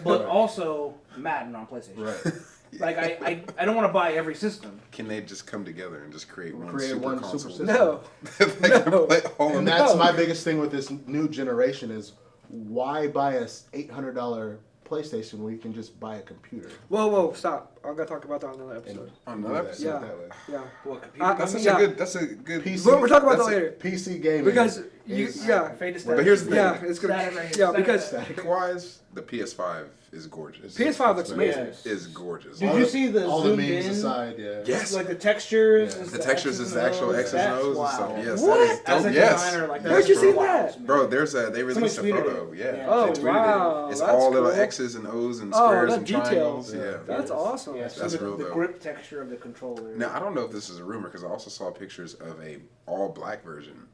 but also Madden on PlayStation. Right. Like I don't want to buy every system. Can they just come together and just create one Create super one console? super system. No. They can No. play all of And them. that's No. my biggest thing with this new generation is why buy a $800 PlayStation when you can just buy a computer? Whoa, stop. I'm gonna talk about that on another And episode. On do another that- episode? that way. Yeah. What I- That's I mean, such yeah. a good. That's a good. PC But we're talking about that That's a- later. PC gaming Because Yeah. Fade to But static. here's the thing. Yeah, it's gonna. Static right here. Yeah, Static. because Static-wise, the PS5 is gorgeous. PS5 looks It's amazing. Is gorgeous. Did you see the all the zoomed memes in? aside? Yeah. Yes. Like the textures. Yeah. Is The textures is the actual X's and That's O's and wild. stuff. Yes, What? that is As a dope. Yes. designer, like Where'd that's you see wild that? to me. Bro, they released a Somebody tweeted photo. it. Yeah. Yeah. Oh, They tweeted wow, it. It's that's all little cool. X's and O's and Oh, squares that and detail. triangles. Yeah. That's awesome. Yeah, so That's the, real the dope. grip texture of the controller. Now I don't know if this is a rumor because I also saw pictures of a all black version.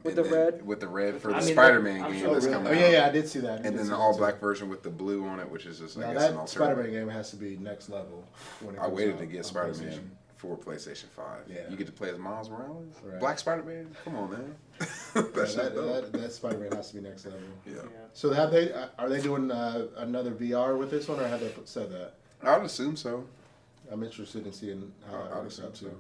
With and the then- red? With the red for I the mean, Spider-Man I'm game sure that's really- coming Oh out. yeah, I did see that. And then the all black version with the blue on it, which is just I Now guess an that alternative. Spider-Man game has to be next level. When it I comes waited out to get on Spider-Man PlayStation. for PlayStation 5. Yeah. You get to play as Miles Morales? Right. Black Spider-Man? Come on, man. Yeah, That's just dope. that Spider-Man has to be next level. Yeah. Yeah. So are they doing another VR with this one, or have they said that? I would assume so. I'm interested in seeing how I'd that works assume out so. too.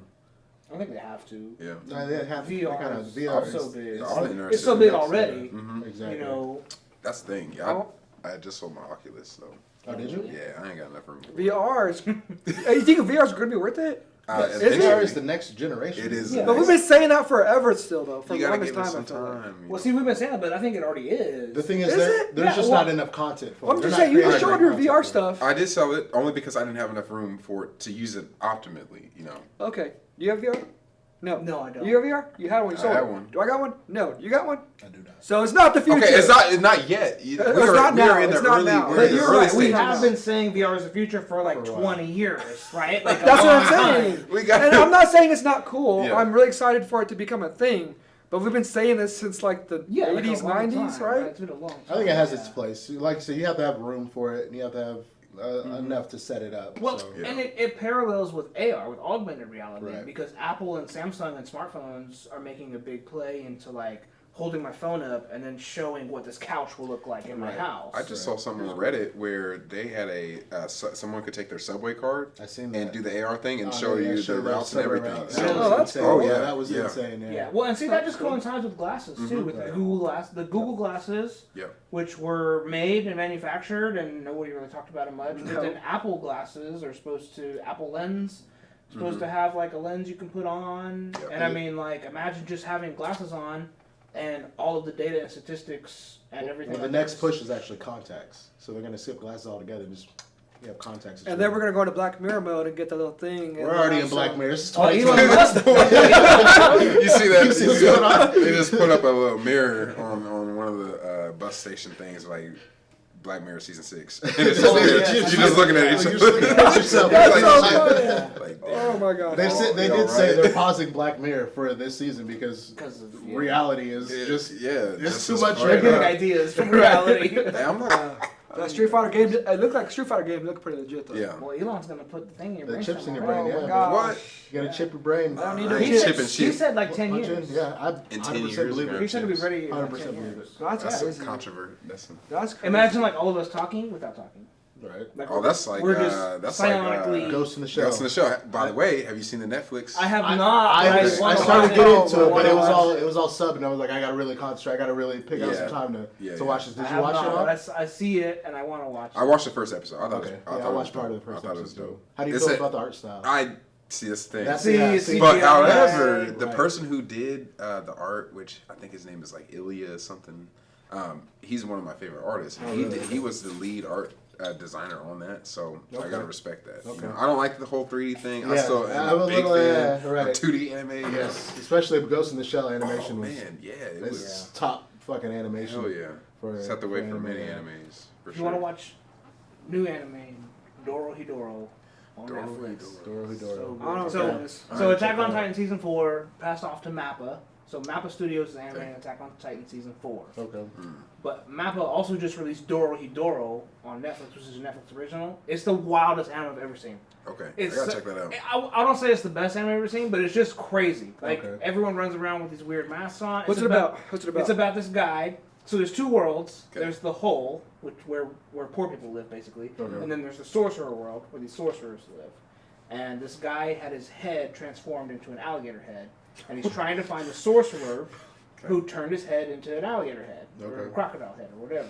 I think they have to. Yeah. No, they have VR kind of is VR so is- big. is- I'm interested It's so in big that. already. Mhm. Exactly. You know, That's the thing. Oh. I just sold my Oculus, so Oh, did you? yeah, I ain't got enough room. VR is. Hey, you think VR is going to be worth it? Yes, Is it? VR is the next generation. It is. Yeah. But we've been saying that forever still, though. For You the gotta longest give it time, some I feel like. time. well, see, we've been saying that, but I think it already is. The thing is, Is it? there's Yeah, just well- not enough content for it. I'm They're just not saying, you can creating show great your VR content for it. stuff. I did sell it only because I didn't have enough room for it to use it optimally. You know. Okay. Do you have VR? No. No, I don't. You have VR? You had one. You I sold had it. one. Do I got one? No. You got one? I do not. So it's not the future. Okay, it's not yet. It's not now, it's not now. We're But in the you're early right, We stages. have been saying VR is the future for like For a while. 20 years, right? Like a That's what long I'm time. saying. We got And I'm not saying it's not cool. Yeah. I'm really excited for it to become a thing. But we've been saying this since like the Yeah, like a 80s, long 90s, time, right? It's been a long time. I think it has yeah. its place. Like I said, you have to have room for it, and you have to have enough to set it up. Well, so. Yeah. and it parallels with AR, with augmented reality, Right. because Apple and Samsung and smartphones are making a big play into like holding my phone up and then showing what this couch will look like in my Right. house. I just saw something on Reddit where they had someone could take their subway card I seen and that. do the AR thing and Oh, show yeah, you show the the routes and subway everything. routes. So- That was Oh, that's insane. cool. Yeah, Yeah, that was yeah. insane. Yeah, well, and see that just cool. coincides with glasses too, with the Right. Google glasses, Yep. which were made and manufactured, and nobody really talked about it much. No. But then Apple glasses are supposed to Apple Lens, supposed to have like a lens you can put on, Yep. and I mean like imagine just having glasses on, and all of the data and statistics and everything. Well, the like next this. push is actually contacts. So they're going to skip glasses altogether and just have contacts. And then we're going to go into Black Mirror mode and get the little thing. We're already in Black Mirror. This is Oh, 2020. Elon Musk. You see that? You see what's going on? They just put up a little mirror on one of the bus station things, like Black Mirror season 6. And it's just Oh, there. yeah. You're just looking at each You're just looking other. at yourself. That's Like, so shit. funny. Like, Oh my god. They said they You did say alright? they're pausing Black Mirror for this season because Because of reality is just yeah, it's just too as much far they're as- getting Right. ideas from reality. Hey, I'm not. That Street Fighter game, it looked like a Street Fighter game. It looked pretty legit though. Yeah. Well, Elon's gonna put the thing in your The brain. chips in your somewhere. brain, Oh yeah. my god. What? You gotta chip your brain. I don't need I no ain't chips. chipping He shit. said like 10 Punch years. in, yeah, I In 10 100% years, believe we're it. gonna He said to be chips. ready in 100% 10 believe years. it. That's That's crazy. controversial. That's That's crazy. Imagine like all of us talking without talking. Right. Like, Oh, that's like, we're just that's like, psionically. Ghost in the Shell. Ghost in the Shell. By the way, have you seen the Netflix? I have I not. I, but I wanna started watch getting it. into it, but it was Wanna all watch it was all sub, and I was like, I gotta really concentrate. I gotta really pick out Yeah. some time to Yeah, watch this. I Did you have watch not, it all? but I see it and I want to watch it. I watched the first episode. I thought Okay. it was, Yeah, I watched part of the first I thought it was episode too. dope. How do you It's feel a- about the art style? I see this thing. That's See, yeah, see, But Yeah, however, right, the right. person who did the art, which I think his name is like Ilya something, he's one of my favorite artists. And he was the lead art designer on that, so I Okay. gotta respect that. You Okay. know, I don't like the whole 3D thing. I Yeah, still I am a was big little, fan yeah, right. of 2D anime. Yes, especially if Ghost in the Shell animation Oh was man, yeah, it it's was. top fucking animation. Hell yeah. for- Set the way for for many anime, yeah. animes. For If you sure. want to watch new anime, Dorohedoro on Dorohedoro. Netflix. Dorohedoro. So I don't know what So- that is. So Alright, Attack check on that out. Titan season 4 passed off to Mappa. So Mappa Studios is animating Okay. Attack on Titan season 4. Okay. But Mappa also just released Dorohedoro on Netflix, which is a Netflix original. It's the wildest anime I've ever seen. Okay, It's I gotta check that out. I don't say it's the best anime I've ever seen, but it's just crazy. Like Okay. everyone runs around with these weird masks on. What's it about? What's it about? It's about this guy. So there's two worlds. Okay. There's the hole, where poor people live basically, Okay. and then there's the sorcerer world where these sorcerers live. And this guy had his head transformed into an alligator head, and he's trying to find the sorcerer who turned his head into an alligator head or a Okay. crocodile head or whatever.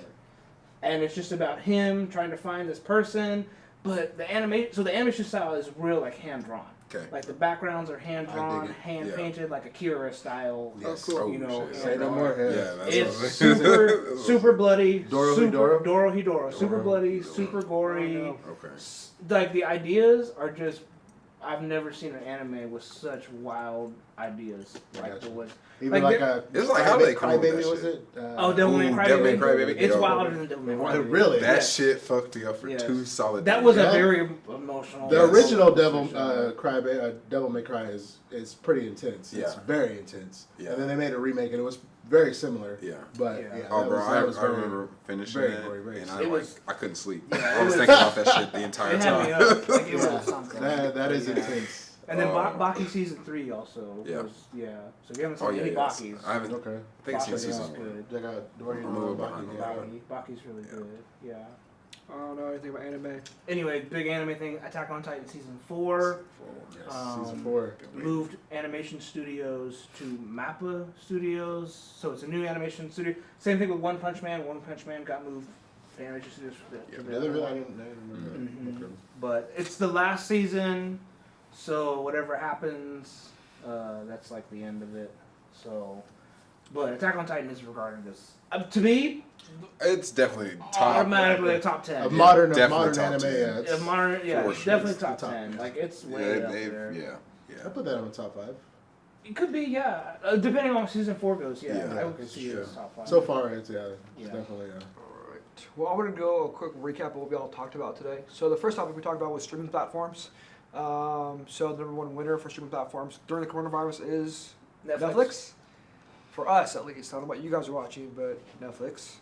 And it's just about him trying to find this person. But the animation style is real, like hand drawn. Okay. Like the backgrounds are hand I drawn, dig it. hand Yeah. painted, like Akira style. Yes. cool. You know, shit. Say no more. Yeah, that's It's what super, super bloody. Dorohedoro? Dorohedoro. Super Doro- bloody, Doro. super gory. Oh, Okay. Like the ideas are just. I've never seen an anime with such wild ideas like Gotcha. the was. Even Like, like a It's like how they come up with Crybaby, that was shit. it? Oh, Devil May Ooh, Cry. Devil May Baby. Cry Baby. It's Yo. wilder than Devil May Cry. Baby. Really? That Yes. shit fucked me up for Yes. 2 solid That days. was a Yeah. very emotional. The Yes. original Devil For sure. Devil May Cry is pretty intense. It's Yeah. very intense. Yeah. And then they made a remake and it was very similar. Yeah. But Yeah. yeah, Oh, that bro, was I very, remember finishing very that, gory, very and sad. I couldn't sleep. Yeah, I was it thinking about that shit the entire It had me time. up. Like it Yeah. was something. that is Yeah. intense. And then Oh. Baki season 3 also Yeah. was So if you haven't seen Oh yeah, any yes. Bakis, I haven't. Okay. I think I've seen Baki season is 1. good. Check out Dorian I'm a little behind on that. Baki's really good. Yeah. I don't know anything about anime. Anyway, big anime thing. Attack on Titan season 4 Yes, Um, season 4. moved animation studios to Mappa Studios, so it's a new animation studio. Same thing with One Punch Man. One Punch Man got moved to animation studios for the Yeah, they really, I didn't remember Mhm. that. Okay. But it's the last season, so whatever happens, that's like the end of it. So, but Attack on Titan is regarded as, to me, It's definitely top. automatically a top 10. A modern Definitely top anime, 10. yeah. A It's, modern, yeah, For it's sure. definitely It's the top top 10. 10. Like it's Yeah, way up they- there. yeah. I put that on the top 5. It could be, yeah, depending on how season 4 goes. Yeah, Yeah, I would see it sure. as top 5. So far, it's it's Yeah. definitely Alright. Well, I want to go a quick recap of what we all talked about today. So the first topic we talked about was streaming platforms. So the number one winner for streaming platforms during the coronavirus is Netflix. For us, at least. I don't know what you guys are watching, but Netflix.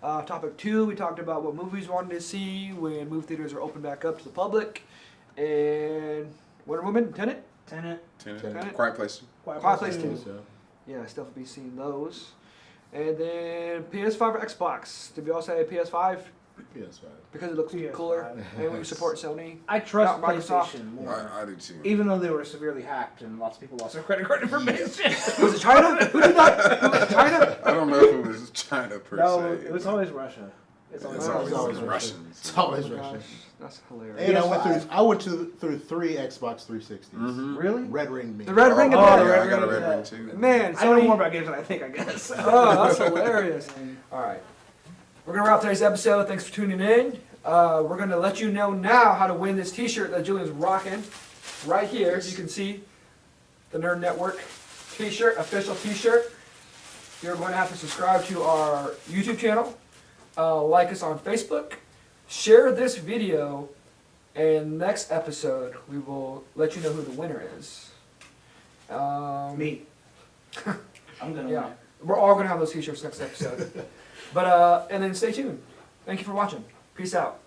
Topic 2, we talked about what movies we wanted to see when movie theaters are open back up to the public. And Wonder Woman, Tenet. Tenet, Tenet. Quiet Place. Quiet Place yeah. 2. So, Yeah, still be seeing those. And then PS5 or Xbox. Did we all say PS5? PS5. Because it looks PS5. cooler and we support Sony. I trust Not Microsoft. PlayStation more. I do too. Even though they were severely hacked and lots of people lost their credit card information. Was it China? Who did that? Who was it China? I don't know if it was China per No, se. it was always Russia. It's always It's Russia. always Russia. Russians. It's always Oh my Russian. gosh, that's hilarious. And PS5. I went through 3 Xbox 360s. Mm-hmm. Really? Red Ring me. The Red Ring Oh, again. the yeah, Red I got a Ring, red ring yeah. too. Man, I know Sony. more about games than I think, I guess. Oh, that's hilarious. All right. We're going to wrap today's episode. Thanks for tuning in. We're going to let you know now how to win this t-shirt that Julian's rocking right here. As you can see, the Nerd Network t-shirt, official t-shirt. You're going to have to subscribe to our YouTube channel, like us on Facebook, share this video, and next episode we will let you know who the winner is. Me. I'm gonna Yeah. win. We're all going to have those t-shirts next episode. But, and then stay tuned. Thank you for watching. Peace out.